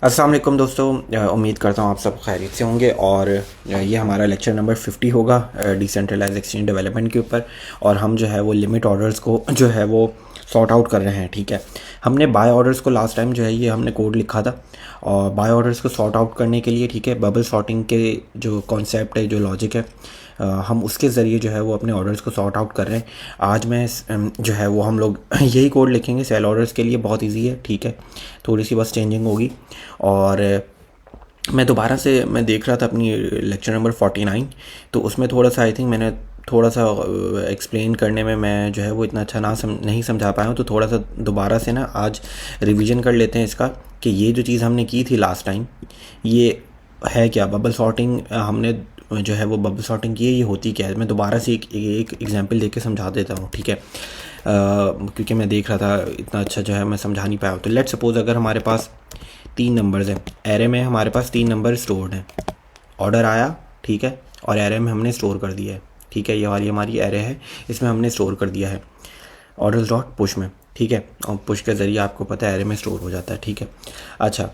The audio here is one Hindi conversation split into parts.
अस्सलाम वालेकुम दोस्तों, उम्मीद करता हूँ आप सब खैरियत से होंगे। और ये हमारा लेक्चर नंबर 50 होगा डिसेंट्रलाइज एक्सचेंज डेवलपमेंट के ऊपर। और हम जो है वो लिमिट ऑर्डर्स को जो है वो सॉर्ट आउट कर रहे हैं। ठीक है, हमने बाय ऑर्डर्स को लास्ट टाइम जो है ये हमने कोड लिखा था, और बाय ऑर्डर्स को सॉर्ट आउट करने के लिए, ठीक है, बबल सॉर्टिंग के जो कॉन्सेप्ट है, जो लॉजिक है, हम उसके ज़रिए जो है वो अपने ऑर्डर्स को सॉर्ट आउट कर रहे हैं। आज मैं जो है वो हम लोग यही कोड लिखेंगे सेल ऑर्डर्स के लिए। बहुत इजी है, ठीक है, थोड़ी सी बस चेंजिंग होगी। और मैं दोबारा से मैं देख रहा था अपनी लेक्चर नंबर 49, तो उसमें थोड़ा सा आई थिंक मैंने थोड़ा सा एक्सप्लेन करने में मैं जो है वो इतना अच्छा नहीं समझा पाया हूँ। तो थोड़ा सा दोबारा से ना आज रिवीजन कर लेते हैं इसका, कि ये जो चीज़ हमने की थी लास्ट टाइम ये है क्या। बबल सॉर्टिंग हमने जो है वो बबल सॉर्टिंग की है, ये होती क्या है। मैं दोबारा से एक एग्जांपल देके समझा देता हूँ, ठीक है, क्योंकि मैं देख रहा था इतना अच्छा जो है मैं समझा नहीं पाया। तो लेट सपोज अगर हमारे पास 3 नंबर्स हैं, एरे में हमारे पास 3 नंबर स्टोर्ड हैं। ऑर्डर आया, ठीक है, और एरे में हमने स्टोर कर दिया है, ठीक है, ये वाली हमारी एरे है, इसमें हमने स्टोर कर दिया है ऑर्डर्स डॉट पुश में, ठीक है। और पुश के ज़रिए आपको पता है एरे में स्टोर हो जाता है, ठीक है। अच्छा,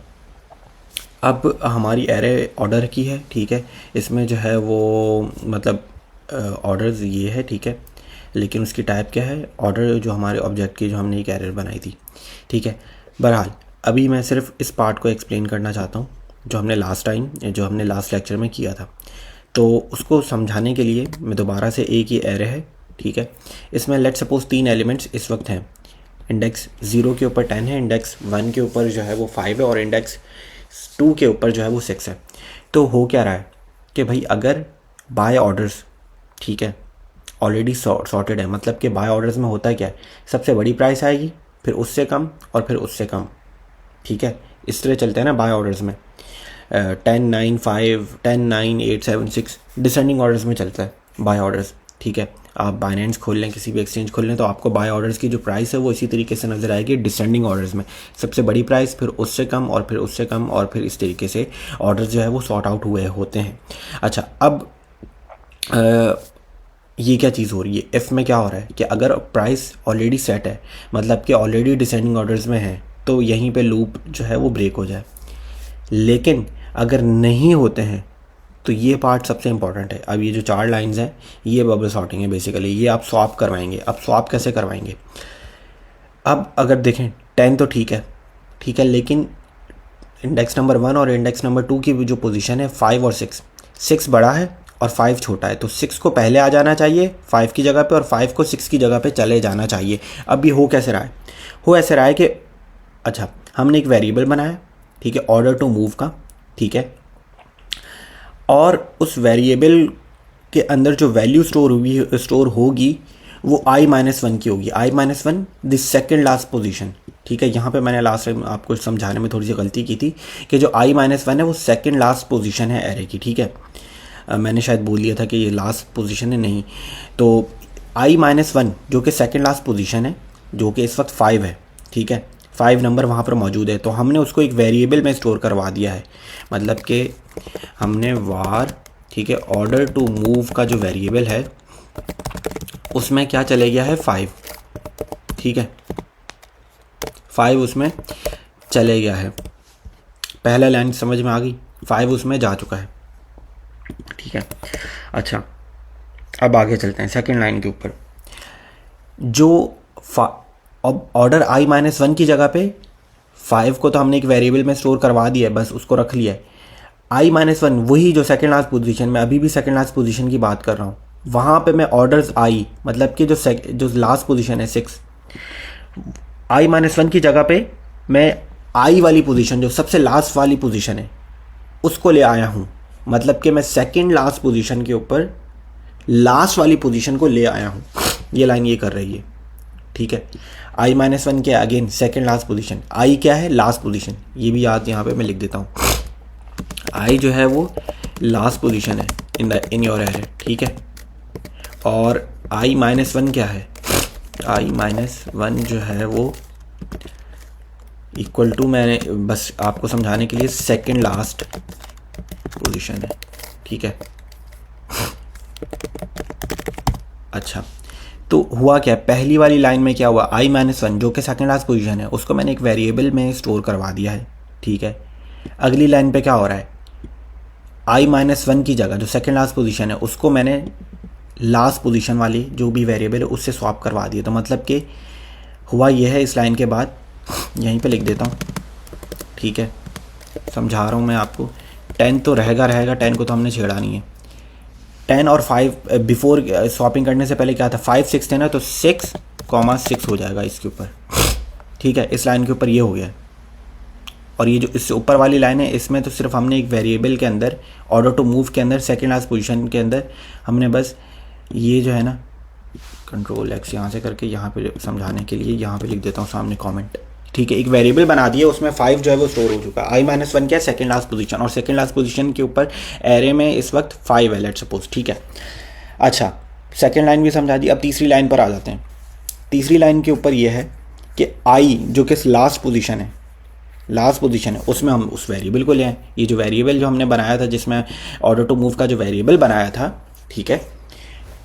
अब हमारी एरे ऑर्डर की है, ठीक है, इसमें जो है वो मतलब ऑर्डर्स ये है, ठीक है, लेकिन उसकी टाइप क्या है, ऑर्डर जो हमारे ऑब्जेक्ट की जो हमने एक एरर बनाई थी, ठीक है। बहरहाल अभी मैं सिर्फ इस पार्ट को एक्सप्लेन करना चाहता हूँ जो हमने लास्ट लेक्चर में किया था। तो उसको समझाने के लिए मैं दोबारा से एक ही एरे है, ठीक है, इसमें लेट सपोज 3 एलिमेंट्स इस वक्त हैं। इंडेक्स 0 के ऊपर 10 है, इंडेक्स 1 के ऊपर जो है वो 5 है, और इंडेक्स 2 के ऊपर जो है वो 6 है। तो हो क्या रहा है कि भाई अगर बाय ऑर्डर्स, ठीक है, ऑलरेडी सॉर्टेड है, मतलब कि बाय ऑर्डर्स में होता है क्या है, सबसे बड़ी प्राइस आएगी, फिर उससे कम, और फिर उससे कम, ठीक है, इस तरह चलते हैं ना बाय ऑर्डर्स में। 10 9 5 10 9 8 7 6 डिसेंडिंग ऑर्डर्स में चलता है बाय ऑर्डर्स, ठीक है। आप बाइनेंस खोल लें, किसी भी एक्सचेंज खोल लें, तो आपको बाय ऑर्डर्स की जो प्राइस है वो इसी तरीके से नज़र आएगी डिसेंडिंग ऑर्डर्स में। सबसे बड़ी प्राइस, फिर उससे कम, और फिर उससे कम, और फिर इस तरीके से ऑर्डर्स जो है वो सॉर्ट आउट हुए होते हैं। अच्छा, अब ये क्या चीज़ हो रही है, इफ़ में क्या हो रहा है कि अगर प्राइस ऑलरेडी सेट है, मतलब कि ऑलरेडी डिसेंडिंग ऑर्डर्स में है, तो यहीं पे लूप जो है वो ब्रेक हो जाए। लेकिन अगर नहीं होते हैं तो ये पार्ट सबसे इंपॉर्टेंट है। अब ये जो 4 लाइंस हैं ये बबल सॉर्टिंग है बेसिकली, ये आप स्वैप करवाएंगे। अब स्वैप कैसे करवाएंगे, अब अगर देखें 10 तो ठीक है, ठीक है, लेकिन इंडेक्स नंबर 1 और इंडेक्स नंबर 2 की जो पोजीशन है 5 और 6 बड़ा है और 5 छोटा है, तो 6 को पहले आ जाना चाहिए 5 की जगह पे, और 5 को 6 की जगह पे चले जाना चाहिए। अब ये हो कैसे रहा है, हो ऐसे रहा है कि अच्छा, हमने एक वेरिएबल बनाया, ठीक है, ऑर्डर टू मूव का, ठीक है, और उस वेरिएबल के अंदर जो वैल्यू स्टोर होगी वो i-1 की होगी। i-1 the second last position, ठीक है। यहाँ पे मैंने लास्ट टाइम आपको समझाने में थोड़ी सी गलती की थी कि जो i-1 है वो सेकेंड लास्ट पोजीशन है एरे की, ठीक है। मैंने शायद बोल दिया था कि ये लास्ट पोजीशन है, नहीं। तो i-1 जो कि सेकेंड लास्ट पोजीशन है, जो कि इस वक्त 5 है, ठीक है, 5 नंबर वहाँ पर मौजूद है, तो हमने उसको एक वेरिएबल में स्टोर करवा दिया है। मतलब कि हमने वार, ठीक है, ऑर्डर टू मूव का जो वेरिएबल है उसमें क्या चले गया है 5, ठीक है, 5 उसमें चले गया है। पहला लाइन समझ में आ गई, 5 उसमें जा चुका है, ठीक है। अच्छा, अब आगे चलते हैं सेकेंड लाइन के ऊपर। जो अब ऑर्डर i-1 की जगह पे 5 को तो हमने एक वेरिएबल में स्टोर करवा दिया है, बस उसको रख लिया है। i-1 वही जो सेकेंड लास्ट पोजीशन, मैं अभी भी सेकेंड लास्ट पोजीशन की बात कर रहा हूँ, वहाँ पे मैं ऑर्डर्स आई, मतलब कि जो लास्ट पोजीशन है 6, i-1 की जगह पे मैं आई वाली पोजीशन, जो सबसे लास्ट वाली पोजीशन है, उसको ले आया हूँ। मतलब कि मैं सेकेंड लास्ट पोजीशन के ऊपर लास्ट वाली पोजीशन को ले आया हूँ। ये लाइन ये कर रही है, ठीक है। i-1 के again second last position, i क्या है, लास्ट पोजीशन, ये भी याद यहाँ पे मैं लिख देता हूँ। i जो है वो लास्ट पोजीशन है इन योर एरे, ठीक है। और i-1 क्या है, i-1 जो है वो इक्वल टू, मैंने बस आपको समझाने के लिए सेकेंड लास्ट पोजीशन है, ठीक है। अच्छा, तो हुआ क्या, पहली वाली लाइन में क्या हुआ, i-1 जो कि सेकेंड लास्ट पोजीशन है उसको मैंने एक वेरिएबल में स्टोर करवा दिया है, ठीक है। अगली लाइन पे क्या हो रहा है, i-1 की जगह जो सेकेंड लास्ट पोजीशन है उसको मैंने लास्ट पोजीशन वाली जो भी वेरिएबल है उससे स्वैप करवा दिया। तो मतलब कि हुआ यह है, इस लाइन के बाद यहीं पे लिख देता हूँ, ठीक है, समझा रहा हूँ मैं आपको। 10 तो रहेगा, 10 को तो हमने छेड़ा नहीं है। 10 और 5 बिफोर स्वैपिंग करने से पहले क्या था, 5 6 थे ना, तो 6,6 हो जाएगा इसके ऊपर, ठीक है। इस लाइन के ऊपर ये हो गया। और ये जो इससे ऊपर वाली लाइन है इसमें तो सिर्फ हमने एक वेरिएबल के अंदर ऑर्डर टू मूव के अंदर सेकेंड लास्ट पोजीशन के अंदर हमने बस ये जो है ना Ctrl+X यहाँ से करके यहाँ पे समझाने के लिए यहाँ पे लिख देता हूँ सामने कमेंट, ठीक है। एक वेरिएबल बना दिया, उसमें 5 जो है वो स्टोर हो चुका है। i-1 क्या है, सेकेंड लास्ट पोजीशन, और सेकेंड लास्ट पोजीशन के ऊपर एरे में इस वक्त 5 है, लेट्स सपोज, ठीक है। अच्छा, सेकेंड लाइन भी समझा दी। अब तीसरी लाइन पर आ जाते हैं। तीसरी लाइन के ऊपर ये है कि i जो कि लास्ट पोजीशन है उसमें हम उस वेरिएबल को ले आए। ये जो वेरिएबल जो हमने बनाया था जिसमें ऑर्डर टू मूव का जो वेरिएबल बनाया था, ठीक है,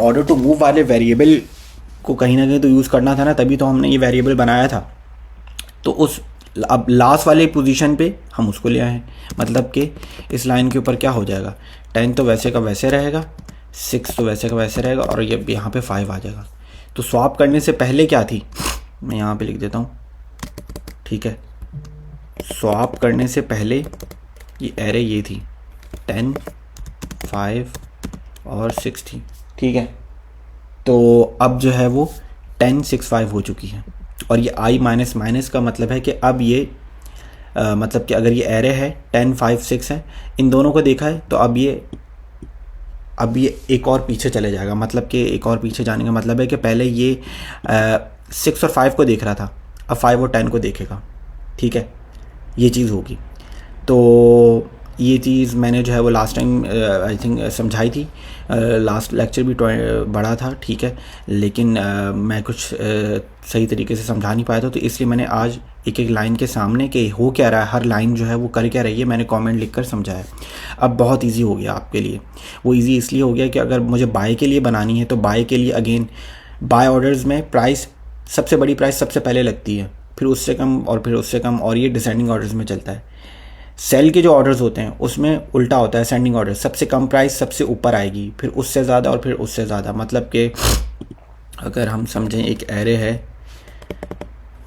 ऑर्डर टू मूव वाले वेरिएबल को कहीं ना कहीं तो यूज़ करना था ना, तभी तो हमने ये वेरिएबल बनाया था। तो उस अब लास्ट वाले पोजीशन पे हम उसको ले आए हैं। मतलब कि इस लाइन के ऊपर क्या हो जाएगा, 10 तो वैसे का वैसे रहेगा, 6 तो वैसे का वैसे रहेगा, और ये यहाँ पे 5 आ जाएगा। तो स्वैप करने से पहले क्या थी, मैं यहाँ पे लिख देता हूँ, ठीक है। स्वैप करने से पहले ये एरे ये थी, 10 5 और 6 थी, ठीक है। तो अब जो है वो 10 6 5 हो चुकी है। और ये i-, का मतलब है कि अब ये मतलब कि अगर ये एरे है 10 5 6 है, इन दोनों को देखा है तो अब ये एक और पीछे चले जाएगा। मतलब कि एक और पीछे जाने का मतलब है कि पहले ये 6 और 5 को देख रहा था, अब 5 और 10 को देखेगा, ठीक है, ये चीज़ होगी। तो ये चीज़ मैंने जो है वो लास्ट टाइम आई थिंक समझाई थी, लास्ट लेक्चर भी बड़ा था, ठीक है, लेकिन मैं कुछ सही तरीके से समझा नहीं पाया था, तो इसलिए मैंने आज एक एक लाइन के सामने कि हो क्या रहा है, हर लाइन जो है वो कर क्या रही है, मैंने कमेंट लिखकर समझाया। अब बहुत इजी हो गया आपके लिए। वो इजी इसलिए हो गया कि अगर मुझे बाय के लिए बनानी है तो बाय के लिए अगेन बाय ऑर्डर्स में प्राइस, सबसे बड़ी प्राइस सबसे पहले लगती है, फिर उससे कम और फिर उससे कम, और ये डिसेंडिंग ऑर्डर्स में चलता है। सेल के जो ऑर्डर्स होते हैं उसमें उल्टा होता है, असेंडिंग ऑर्डर, सबसे कम प्राइस सबसे ऊपर आएगी, फिर उससे ज़्यादा और फिर उससे ज़्यादा। मतलब कि अगर हम समझें एक एरे है,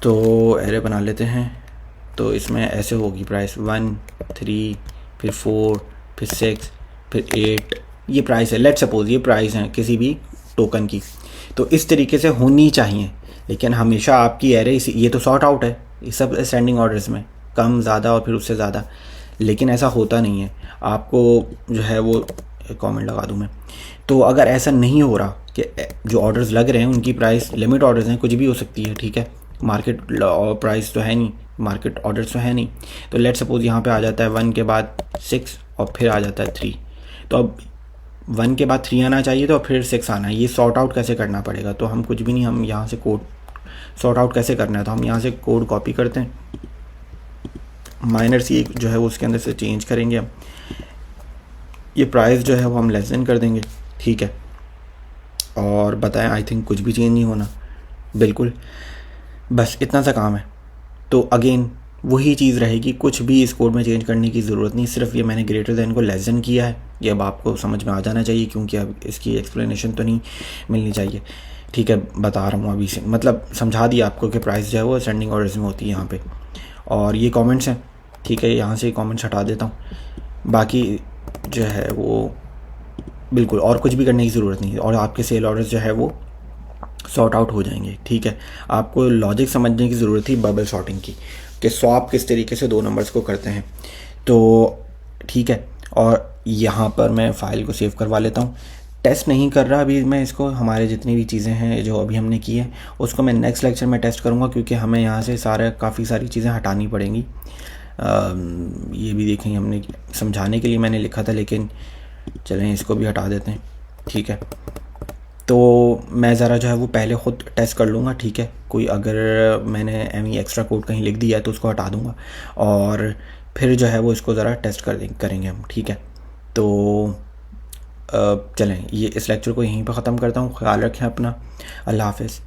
तो एरे बना लेते हैं, तो इसमें ऐसे होगी प्राइस 1 3 फिर 4 फिर 6 फिर 8, ये प्राइस है, लेट्स सपोज ये प्राइस है किसी भी टोकन की। तो इस तरीके से होनी चाहिए, लेकिन हमेशा आपकी एरे ये तो सॉर्ट आउट है, ये सब असेंडिंग ऑर्डर्स में कम ज़्यादा और फिर उससे ज़्यादा, लेकिन ऐसा होता नहीं है। आपको जो है वो कमेंट लगा दूँ मैं। तो अगर ऐसा नहीं हो रहा कि जो ऑर्डर्स लग रहे हैं उनकी प्राइस लिमिट ऑर्डर्स हैं, कुछ भी हो सकती है, ठीक है, मार्केट प्राइस तो है नहीं, मार्केट ऑर्डर्स तो है नहीं, तो लेट सपोज यहाँ पे आ जाता है 1 के बाद 6 और फिर आ जाता है 3। तो अब 1 के बाद 3 आना चाहिए तो फिर 6 आना है। ये सॉर्ट आउट कैसे करना पड़ेगा, तो हम कुछ भी नहीं, हम यहाँ से कोड सॉर्ट आउट कैसे करना है, तो हम यहाँ से कोड कॉपी करते हैं, माइनर सी एक जो है वो उसके अंदर से चेंज करेंगे हम, ये प्राइस जो है वो हम लेस देन कर देंगे, ठीक है। और बताएं, आई थिंक कुछ भी चेंज नहीं होना, बिल्कुल, बस इतना सा काम है। तो अगेन वही चीज़ रहेगी, कुछ भी इस कोड में चेंज करने की ज़रूरत नहीं, सिर्फ ये मैंने ग्रेटर दैन को लेस देन किया है। ये अब आपको समझ में आ जाना चाहिए, क्योंकि अब इसकी एक्सप्लेनेशन तो नहीं मिलनी चाहिए, ठीक है, बता रहा हूँ अभी से, मतलब समझा दिया आपको कि प्राइस जो है वो असेंडिंग ऑर्डर्स में होती है यहाँ पे। और ये कमेंट्स हैं, ठीक है, यहाँ से कमेंट्स हटा देता हूँ, बाकी जो है वो बिल्कुल और कुछ भी करने की ज़रूरत नहीं है, और आपके सेल ऑर्डर्स जो है वो सॉर्ट आउट हो जाएंगे, ठीक है। आपको लॉजिक समझने की ज़रूरत थी बबल सॉर्टिंग की, कि स्वैप किस तरीके से दो नंबर्स को करते हैं, तो ठीक है। और यहाँ पर मैं फ़ाइल को सेव करवा लेता हूँ, टेस्ट नहीं कर रहा अभी मैं इसको, हमारे जितनी भी चीज़ें हैं जो अभी हमने की है उसको मैं नेक्स्ट लेक्चर में टेस्ट करूँगा, क्योंकि हमें यहाँ से काफ़ी सारी चीज़ें हटानी पड़ेंगी। ये भी देखेंगे, हमने समझाने के लिए मैंने लिखा था, लेकिन चलें इसको भी हटा देते हैं, ठीक है। तो मैं ज़रा जो है वो पहले ख़ुद टेस्ट कर लूँगा, ठीक है, कोई अगर मैंने एक्स्ट्रा कोड कहीं लिख दिया है तो उसको हटा दूँगा, और फिर जो है वो इसको ज़रा टेस्ट करेंगे हम, ठीक है। तो चलें, ये इस लेक्चर को यहीं पर ख़त्म करता हूँ। ख्याल रखें अपना, अल्लाह हाफ़िज़।